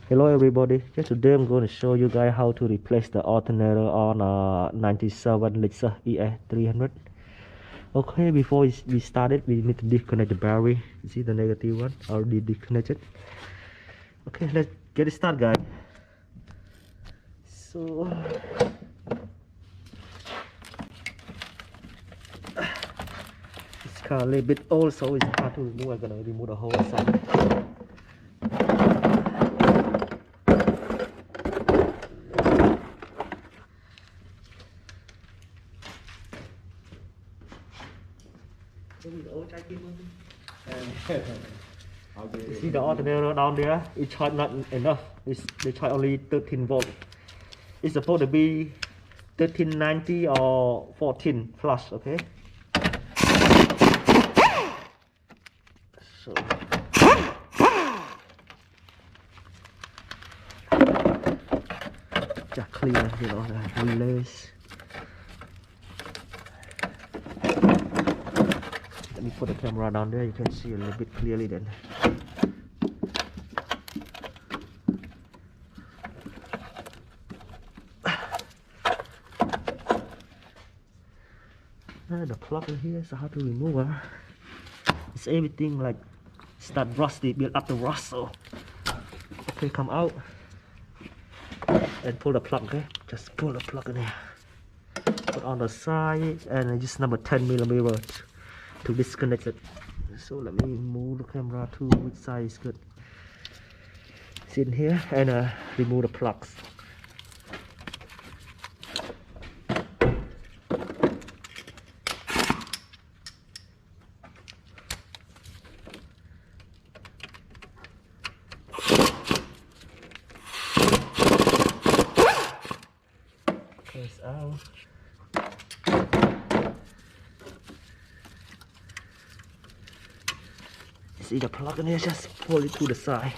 Hello everybody, just today I'm going to show you guys how to replace the alternator on a 97 Lexus ES300. Okay, before we started, we need to disconnect the battery. You see the negative one already disconnected. Okay, let's get it started, guys. So it's kind of a little bit old, so it's hard to remove. I'm gonna remove the whole side. You see the alternator down there, it charge not enough. They charge only 13 volts. It's supposed to be 1390 or 14 plus, okay? So just clear, you know, the relays. Let me put the camera down there, you can see a little bit clearly then. The plug in here, so how to remove it? It's everything like start rusty, build up the rust. So okay, come out and pull the plug. Okay, just pull the plug in here, put on the side, and just number 10mm to disconnect it. So let me move the camera to which side is good. Sit in here and remove the plugs. It's out. You see the plug in here, just pull it to the side.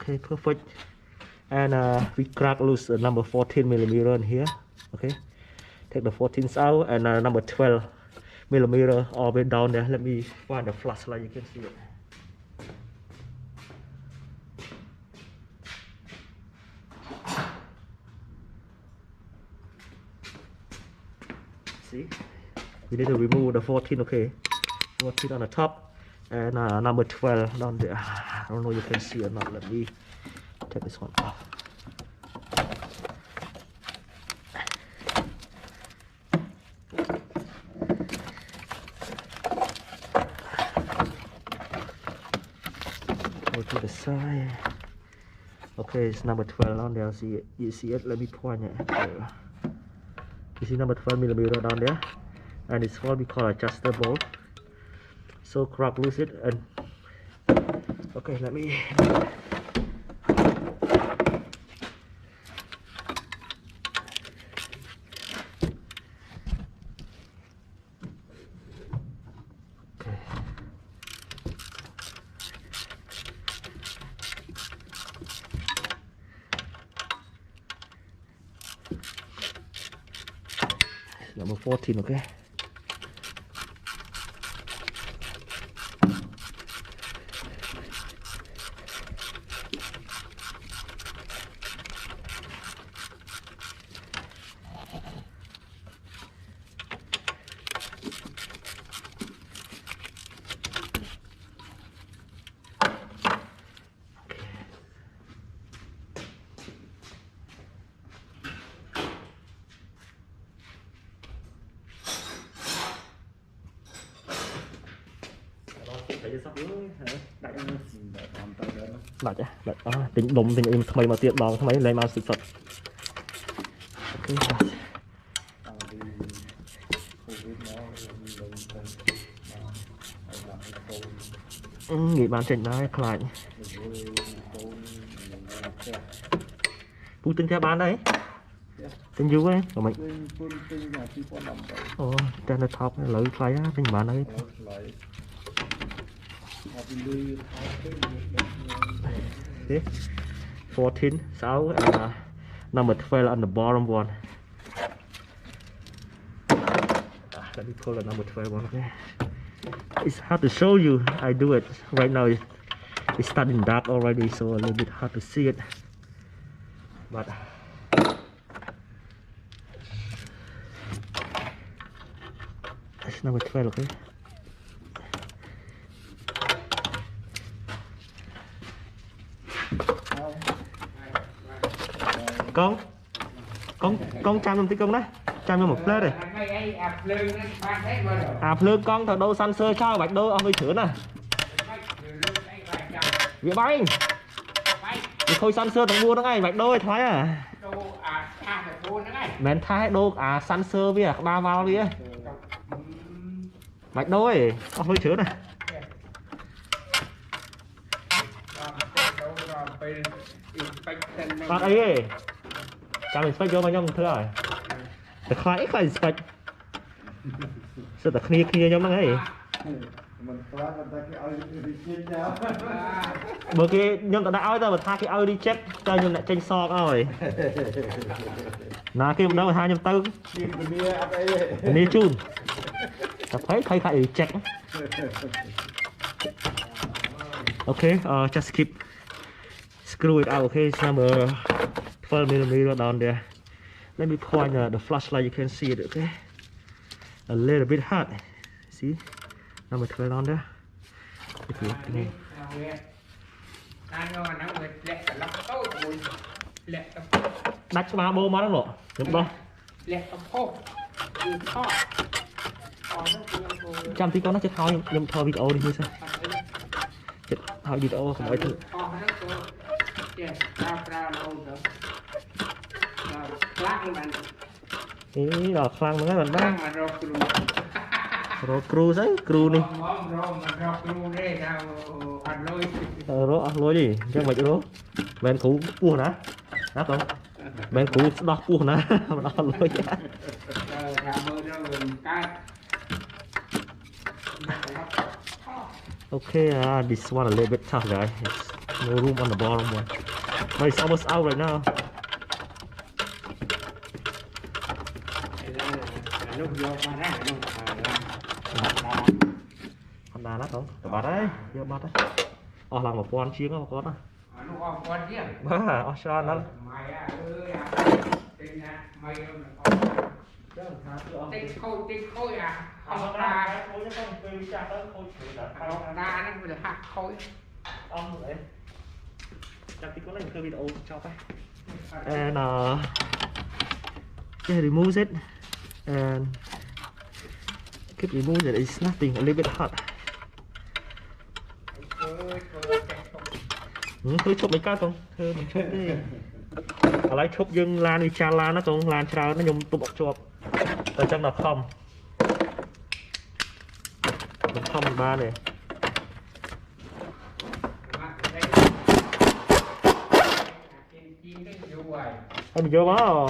Okay, perfect. And we crack loose number 14mm in here. Okay, take the 14s out and number 12mm all the way down there. Let me find the flashlight, you can see it. See, we need to remove the 14. Okay, 14 on the top and number 12 down there. I don't know if you can see or not. Let me take this one off. Go to the side. Okay, it's number 12 down there. See it? You see it? Let me point it. There. You see number 12mm down there, and it's what we call adjustable. So crack loose it and okay, let me okay. Number 14, okay. Lạch á, lạch tính đụng tính im thay mà tiện đòn thay lấy mau sực sực. Nghĩ bạn chỉnh đấy lại. Phu tính theo bán đấy. Tính dữ ấy, của mình. Ồ, trên the top lấy khai á, tính bán đấy. See? 14 6 and number 12 on the bottom one. Let me pull the number 12 one, okay? It's hard to show you. I do it right now. It's starting dark already, so a little bit hard to see it. But it's number 12, okay? Con chăm giùm tí con đấy, chăm cho một plate này. À phơi con thằng đâu săn sơ sao bạch đâu ông mới thử nè. Việc bay. Thì thôi săn sơ thằng mua nó ngay bạch đôi thoái à. Mến thái đô à săn sơ với ba vào đi á. Bạch đôi ông mới thử nè. Phát ấy. Chăm inspect vô mà nhông thưa rồi.แต่ใครใคร inspect สุดแต่คลียงมั้งไงเมื่อกี้ยงแต่ได้เอาแต่มาทาcáiเอาđi check choยงlại tranh so rồi nào kia đâu mà hai nhom tưนี่chunแต่ใครcheck okay just keep screw it out okay it's number 12 millimeter down there. Let me point the flashlight. You can see it. Okay, a little bit hot. See, number 12 on there. Đặt cho bà bô má đó lộ, đúng không? Chăm tí con nó chết thôi, nhưng thôi video đi như sao? Chết thôi video không phải thứ. Ý là khăn mấy bạn bác rồi cru đấy cru đi rồi ăn lối gì cho mày đó bên cũ buồn hả đó không bên cũ đọc buồn hả mà ăn lối okay this one a little bit tough guys. It's no room on the bottom one but it's almost out right now. Lúc vô ba rác luôn Honda nó không? Bà đấy, vô ba đấy. Là một con chiếng đó, một con á. Nó con chiếng. Ba, sao nó. Mày ơi tinh mày tinh khôi à. Honda khôi nó không phê cha tới khôi thử là Honda nó vừa hạt khôi. Ông vậy. Chắc tí có lấy một video cho phải. And remove it. And keep removing it. It's nothing. A little bit hot. Tôi chụp mấy cái không? Thưa mình chụp đi. Ở lại chụp dương lan đi cha lan nó còn lan trào nó nhung tụm bọc chụp. Ở trong là không. Mình không ba này. Mình vô đó.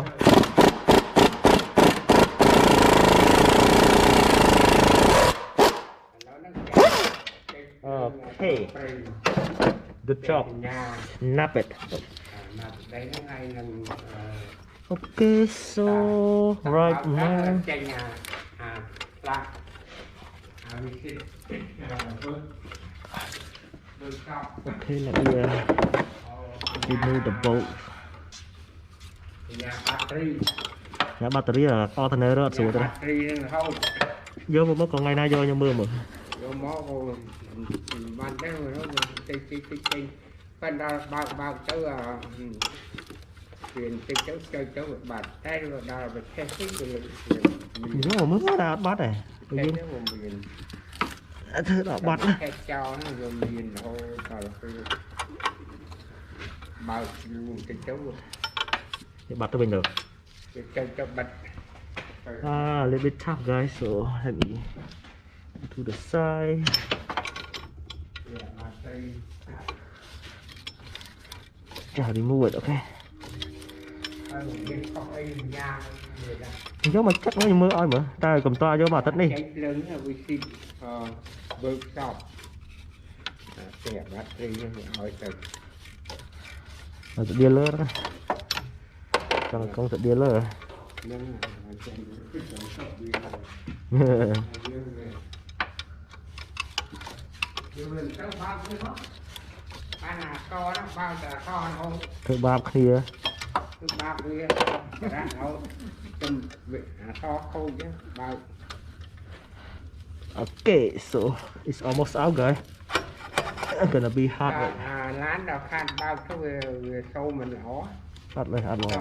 Okay, good job. Snap it. Okay, so right now. Okay, let me remove the bolt. Nhà battery là alternator xuống rồi. Vô một còn ngày nay vô nhưng mưa mà. Bạn đây rồi nó tinh phần bao tới tiền tinh chơi một bạn đây rồi là một cái rồi nó mới ra bắt này thứ đó bắt này cho nó rồi nhìn thôi là bao luôn tinh chấu luôn để bắt tới bên được chơi cho bật a little bit tough guys, so let me to the side. Remove it, okay. Gió mà chắc nó mưa ơi mà ta cầm toa vô mà tất đi. Bia lơ đó. Còn con sợ bia lơ. Thử bạp kia. Okay, so it's almost out, guys. It's gonna be hot. Hot rồi, hot rồi.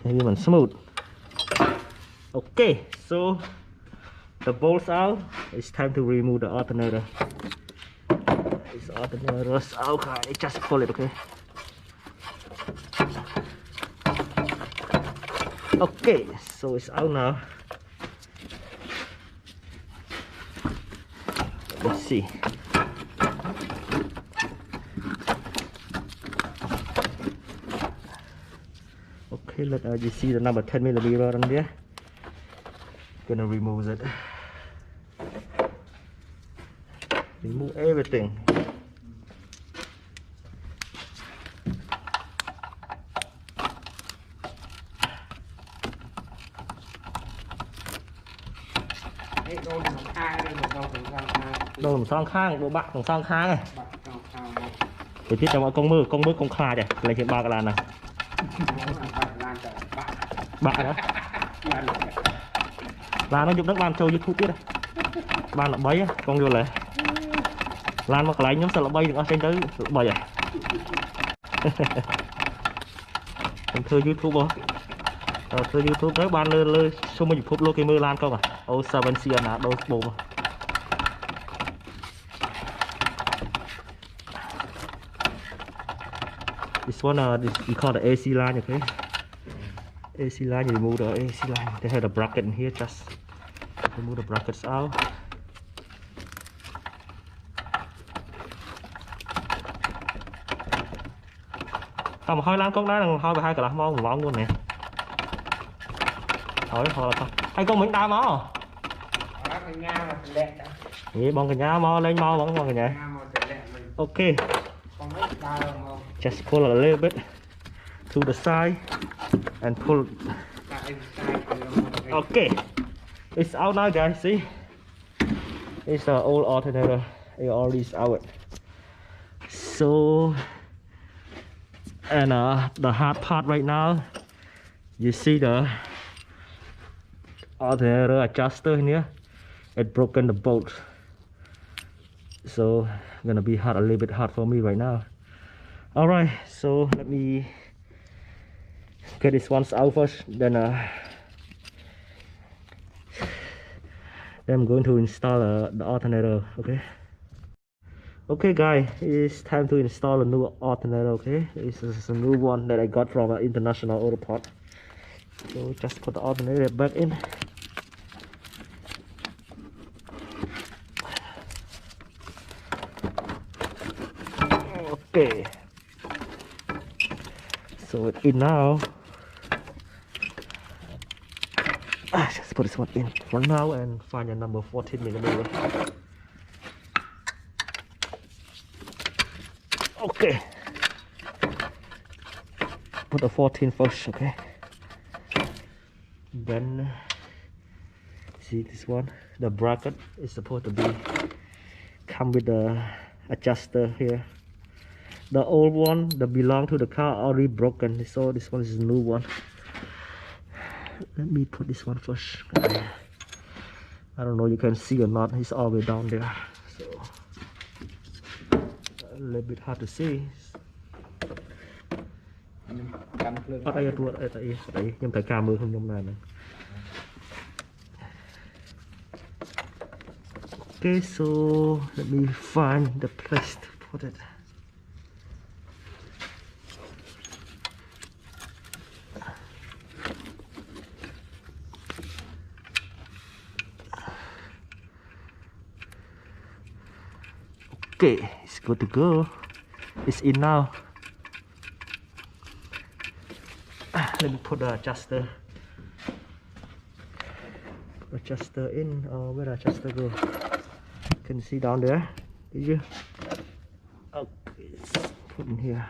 Maybeมัน smooth. Okay, so the bolts out. It's time to remove the alternator. This alternator is out, guys. Just pull it, okay? Okay, so it's out now. Let's see. Okay, let you see the number 10mm on there. Gonna remove it. Remove everything. Đồ một song khang, đồ bạc một song khang này. Để tiếp cho mọi con mưa con khai này, lấy chuyện ba cái làn này. Bạc đó. Làn nó dùng nước ban châu YouTube biết đây. Ban là bấy á, con vô lại. Lan mà lấy nhóm sợ là bay được ở trên tới bay à. Mình thưa YouTube không? Thưa YouTube tới ban lơ số mình chụp lô cái mưa lan không à? Ô sao bên xia là đôi bộ mà. This one we call the AC line, okay? AC line, you remove the AC line. They have the bracket in here, just remove the brackets out. Tao mà hơi lan con đó là hơi hai cái là món món luôn nè. Hỏi là con. Hay con mình đau máu. Vậy bong cái nhà mò lên mò vẫn bong cái nhà. Okay. Just pull a little bit to the side and pull. Okay. It's out now, guys. See? It's the old alternator. It already is out. So and the hard part right now, you see the alternator adjuster in here. It broken the bolt, so gonna be hard, a little bit hard for me right now. All right, so let me get this one out first, then I'm going to install the alternator. Okay guys, it's time to install a new alternator. Okay, this is a new one that I got from an international auto part. So just put the alternator back in. Okay, so it's in now. Just put this one in for now and find a number 14mm. Okay, put the 14 first. Okay, then see this one, the bracket is supposed to be come with the adjuster here. The old one that belonged to the car already broken, so this one is a new one. Let me put this one first. I don't know you can see or not, it's all the way down there, so a little bit hard to see. Okay, so let me find the place to put it. Okay, it's good to go. It's in now. Let me put the adjuster in. Where the adjuster go? Can you see down there? Did you? Okay, let's put in here.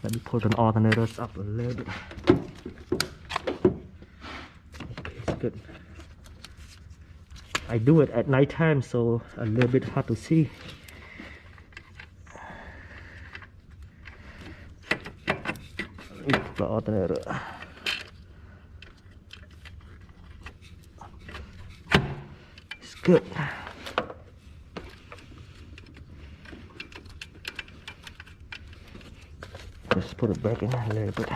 Let me pull the alternators up a little bit. Okay, it's good. I do it at night time, so a little bit hard to see. The alternator. It's good. Just put it back in a little bit.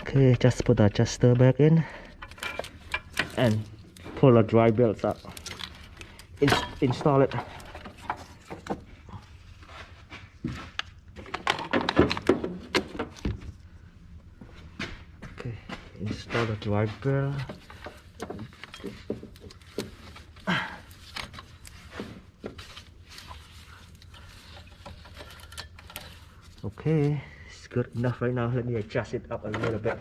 Okay, just put the adjuster back in and pull the drive belts up. Install it. Okay, install the drive belt. Okay, it's good enough right now. Let me adjust it up a little bit.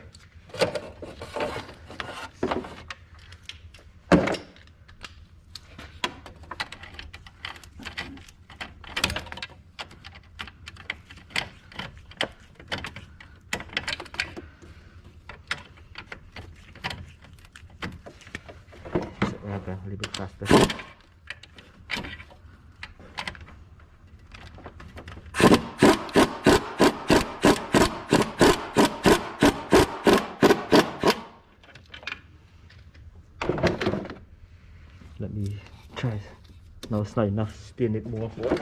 Okay, a little bit faster. Let me try. No, it's not enough. Still need more for it.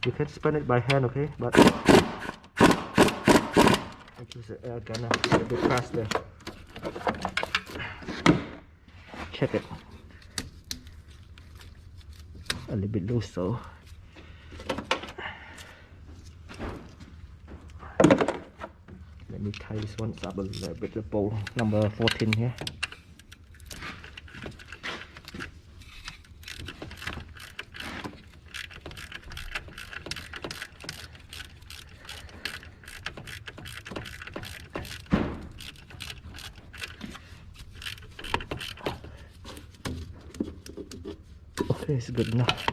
You can spin it by hand, okay? But I use the air gunner a bit faster. Check it. A little bit loose, so let me tie this one up a little bit. The bolt number 14 here. Okay, it's good enough.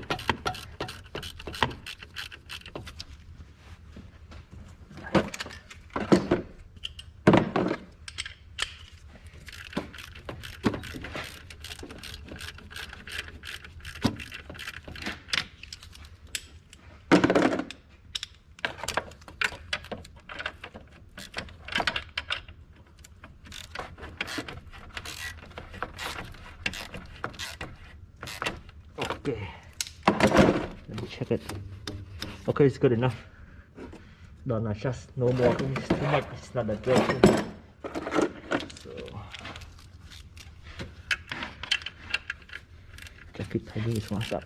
Okay, let me check it. Okay, it's good enough. Don't adjust no more. It's too much. It's not that good. So just keep tightening this one up.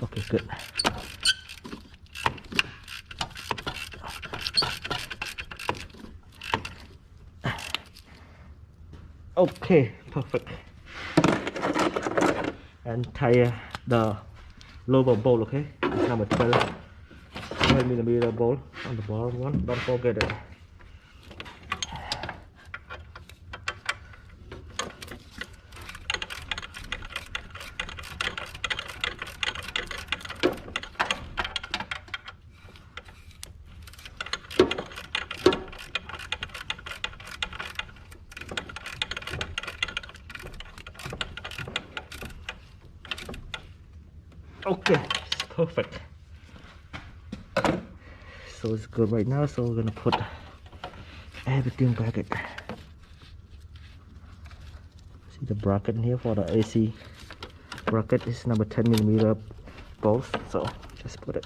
Okay, good. Okay, perfect. And tie the lower bolt, okay? It's number 12mm bolt on the bottom one. Don't forget it. Okay, it's perfect. So it's good right now. So we're gonna put everything back in. See the bracket in here for the AC bracket is number 10mm both, so just put it.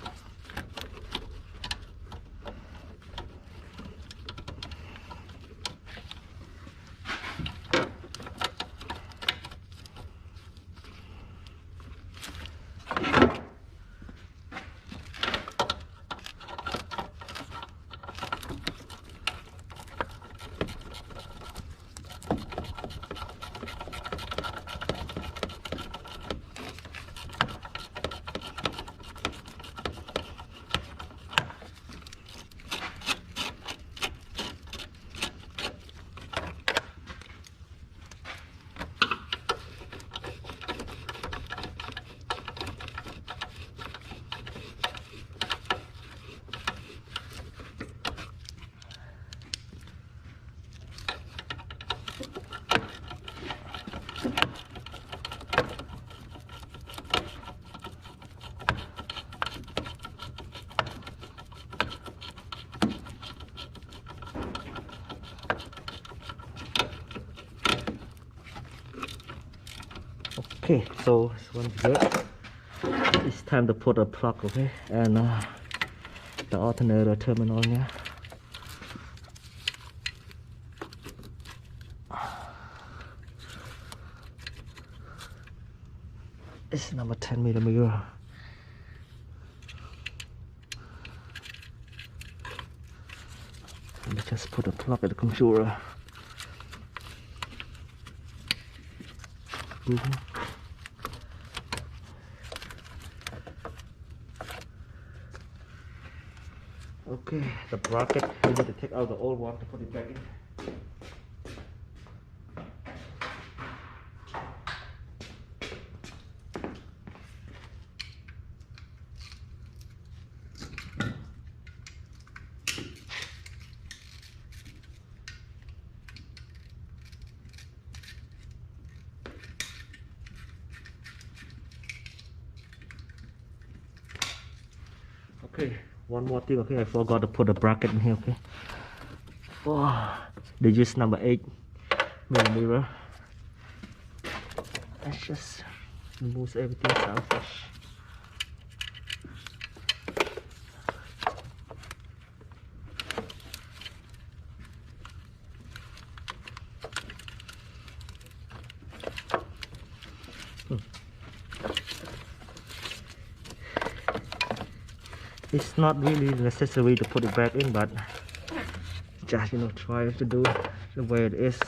Okay, so this one's good. It's time to put a plug, okay, and the alternator terminal here. It's number 10mm. Let me just put a plug in the computer. Okay, the bracket, we need to take out the old one to put it back in. Okay, one more thing, okay, I forgot to put a bracket in here, okay. Oh, they use number 8mm. Let's just remove everything selfish. It's not really necessary to put it back in, but just, you know, try to do the way it is.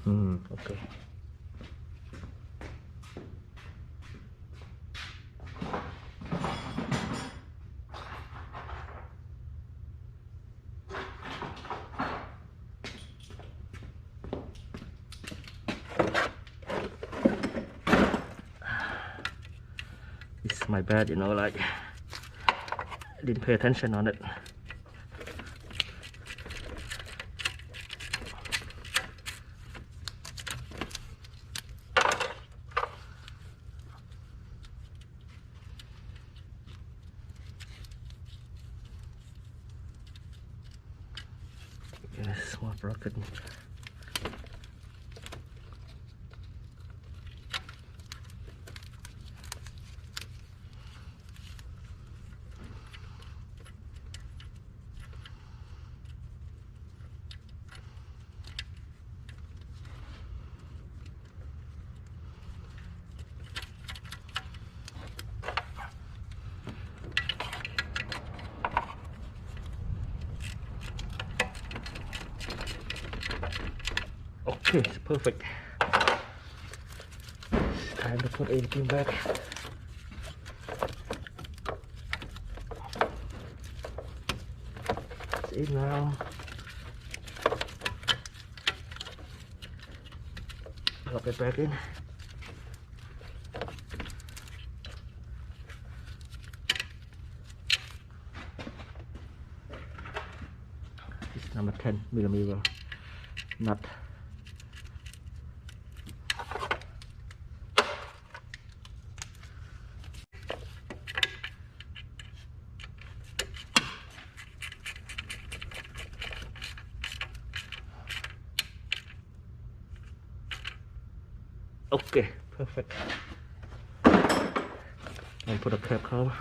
Okay. It's my bad, you know, like I didn't pay attention on it. Yes, small bracket. Okay, it's perfect. It's time to put everything back. It's in now. Plug it back in. It's number 10mm nut. Okay, perfect. And put a cap cover.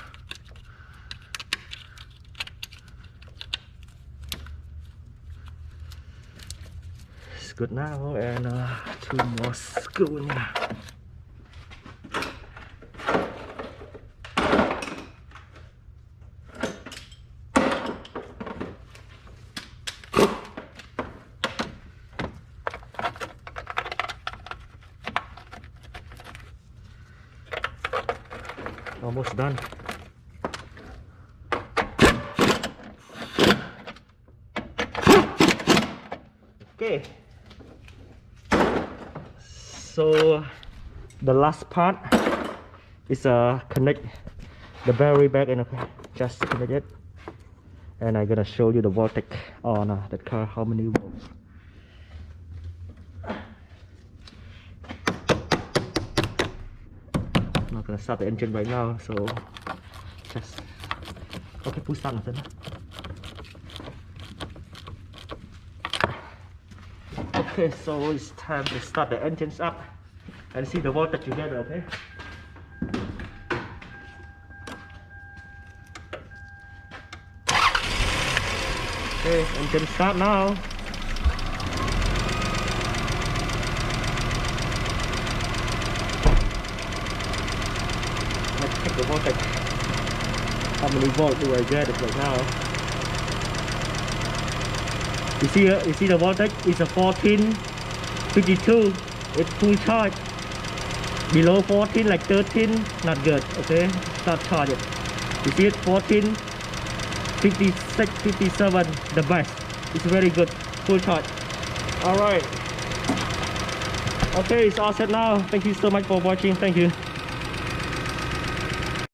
It's good now, and 2 more screws in here. Almost done. Okay, so the last part is connect the battery back in. Okay, just connect it, and I'm gonna show you the voltage on that car, how many volts. I'm not gonna start the engine right now, so just okay, push start then. Okay, so it's time to start the engines up and see the voltage together, okay? Okay, engine start now. Let's check the voltage. How many volts do I get right now? You see the voltage is a 1452. It's full charge. Below 14, like 13, not good. Okay, start charge it. You see it 14, 56, 57, the best. It's very good, full charge. All right. Okay, it's all set now. Thank you so much for watching. Thank you.